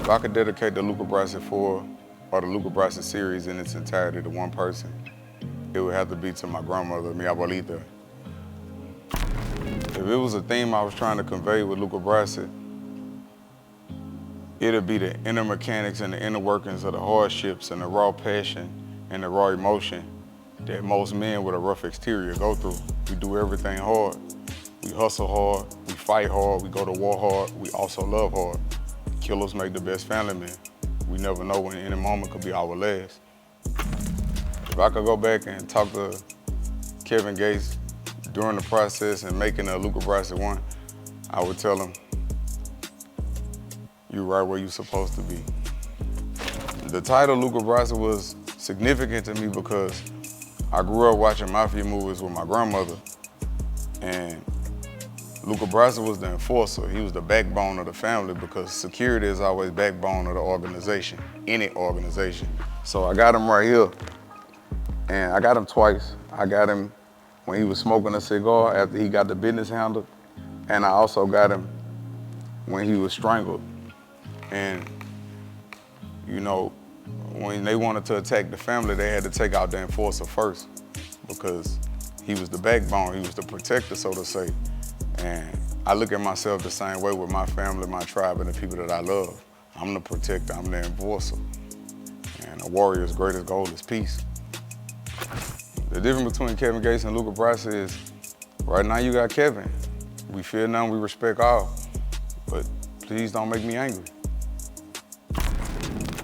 If I could dedicate the Luca Brasi 4 or the Luca Brasi series in its entirety to one person, it would have to be to my grandmother, mi abuelita. If it was a theme I was trying to convey with Luca Brasi, it'd be the inner mechanics and the inner workings of the hardships and the raw passion and the raw emotion that most men with a rough exterior go through. We do everything hard. We hustle hard, we fight hard, we go to war hard, we also love hard. Killers make the best family men. We never know when any moment could be our last. If I could go back and talk to Kevin Gates during the process and making a Luca Brasi 1, I would tell him, you're right where you're supposed to be. The title Luca Brasi was significant to me because I grew up watching mafia movies with my grandmother, and Luca Brasi was the enforcer. He was the backbone of the family because security is always backbone of the organization, any organization. So I got him right here, and I got him twice. I got him when he was smoking a cigar after he got the business handled, and I also got him when he was strangled. And, you know, when they wanted to attack the family, they had to take out the enforcer first because he was the backbone, he was the protector, so to say. And I look at myself the same way with my family, my tribe, and the people that I love. I'm the protector, I'm the enforcer. And a warrior's greatest goal is peace. The difference between Kevin Gates and Luca Brasi is, right now you got Kevin. We fear none, we respect all. But please don't make me angry.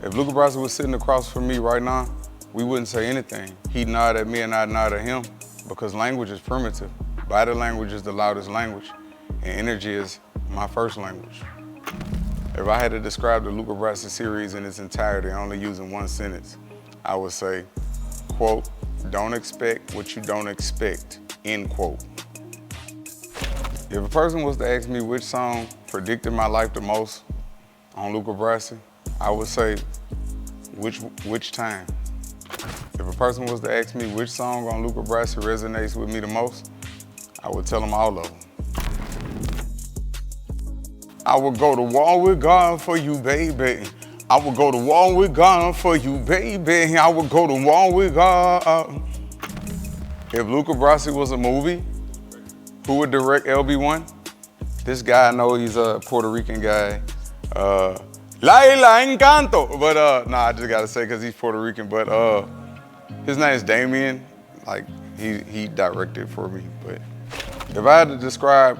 If Luca Brasi was sitting across from me right now, we wouldn't say anything. He'd nod at me and I'd nod at him because language is primitive. Body language is the loudest language, and energy is my first language. If I had to describe the Luca Brasi series in its entirety, only using one sentence, I would say, quote, don't expect what you don't expect, end quote. If a person was to ask me which song predicted my life the most on Luca Brasi, I would say, which time? If a person was to ask me which song on Luca Brasi resonates with me the most, I would tell them all of them. I would go to war with God for you, baby. I would go to war with God for you, baby. I would go to war with God. If Luca Brasi was a movie, who would direct LB1? This guy, I know he's a Puerto Rican guy. Laila Encanto. But nah, I just gotta say because he's Puerto Rican, but his name is Damien. Like, he directed for me. But if I had to describe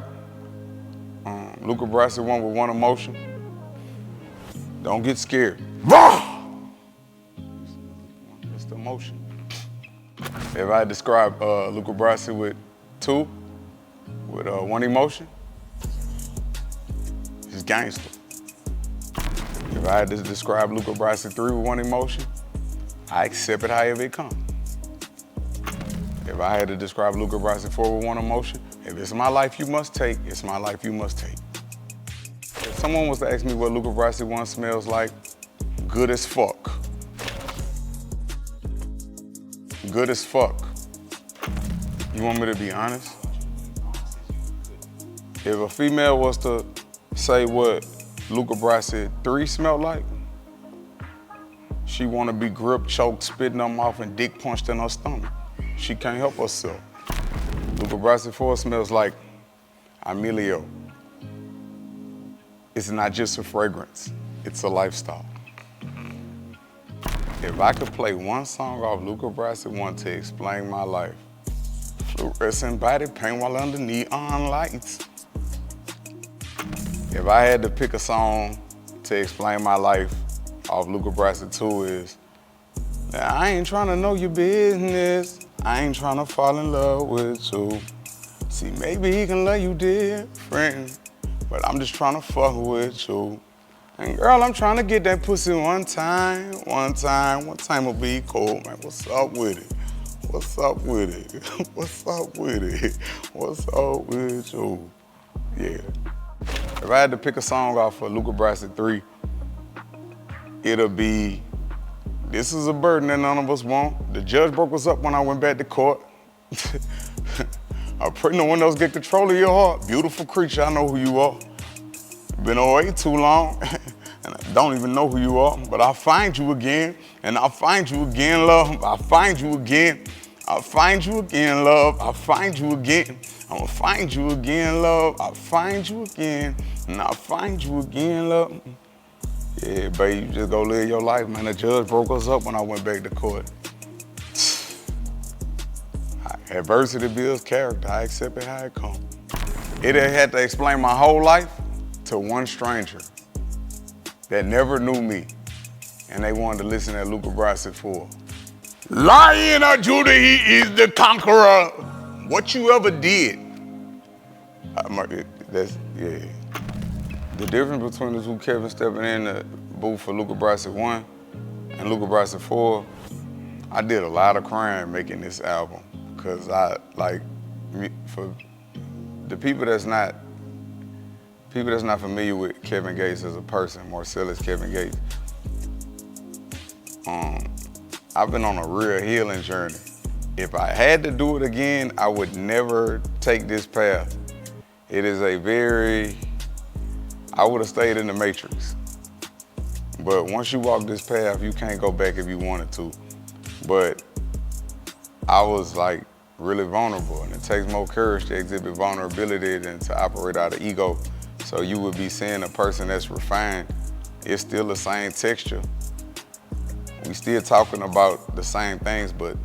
Luca Brasi 1 with one emotion, don't get scared. It's the emotion. If I had to describe Luca Brasi with 2, with one emotion, he's gangster. If I had to describe Luca Brasi 3 with one emotion, I accept it however it comes. If I had to describe Luca Brasi 4 with one emotion, if it's my life you must take, it's my life you must take. If someone was to ask me what Luca Brasi 1 smells like, good as fuck. Good as fuck. You want me to be honest? If a female was to say what Luca Brasi 3 smelled like, she want to be gripped, choked, spit in her mouth, and dick punched in her stomach. She can't help herself. Luca Brasi 4 smells like Emilio. It's not just a fragrance, it's a lifestyle. If I could play one song off Luca Brasi 1 to explain my life, fluorescent body paint while under neon lights. If I had to pick a song to explain my life off Luca Brasi 2 is, I ain't trying to know your business. I ain't trying to fall in love with you. See, maybe he can love you different, but I'm just trying to fuck with you. And girl, I'm trying to get that pussy one time will be cool, man. What's up with it? What's up with it? What's up with it? What's up with you? Yeah. If I had to pick a song off of Luca Brasi 3, it'll be This Is a Burden That None of Us Want. The judge broke us up when I went back to court. I pray no one else get control of your heart. Beautiful creature, I know who you are. Been away too long, and don't even know who you are, but I'll find you again, and I'll find you again, love. I'll find you again. I'll find you again, love. I'll find you again. I'm gonna find you again, love. I'll find you again, and I'll find you again, love. Yeah, babe, you just go live your life, man. The judge broke us up when I went back to court. Adversity builds character. I accept it how it comes. It had to explain my whole life to one stranger that never knew me, and they wanted to listen to Luca Brasi for. Lion of Judah, he is the conqueror. What you ever did. Yeah. The difference between the two Kevin stepping in the booth for Luca Brasi 1 and Luca Brasi 4, I did a lot of crying making this album. Cause for the people that's not familiar with Kevin Gates as a person, Marcellus Kevin Gates, I've been on a real healing journey. If I had to do it again, I would never take this path. It is I would have stayed in the Matrix. But once you walk this path, you can't go back if you wanted to. But I was like really vulnerable, and it takes more courage to exhibit vulnerability than to operate out of ego. So you would be seeing a person that's refined. It's still the same texture. We still talking about the same things, but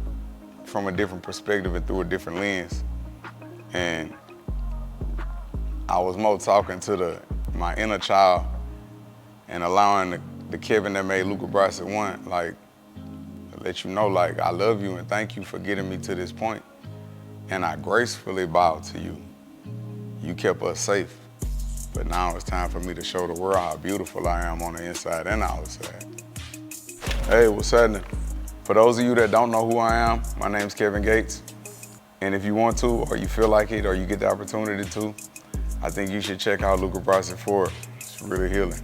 from a different perspective and through a different lens. And I was more talking to my inner child and allowing the Kevin that made Luca Brasi 1, like, let you know, like, I love you and thank you for getting me to this point. And I gracefully bowed to you. You kept us safe. But now it's time for me to show the world how beautiful I am on the inside and outside. Hey, what's happening? For those of you that don't know who I am, my name's Kevin Gates. And if you want to, or you feel like it, or you get the opportunity to, I think you should check out Luca Brasi 4. It's really healing.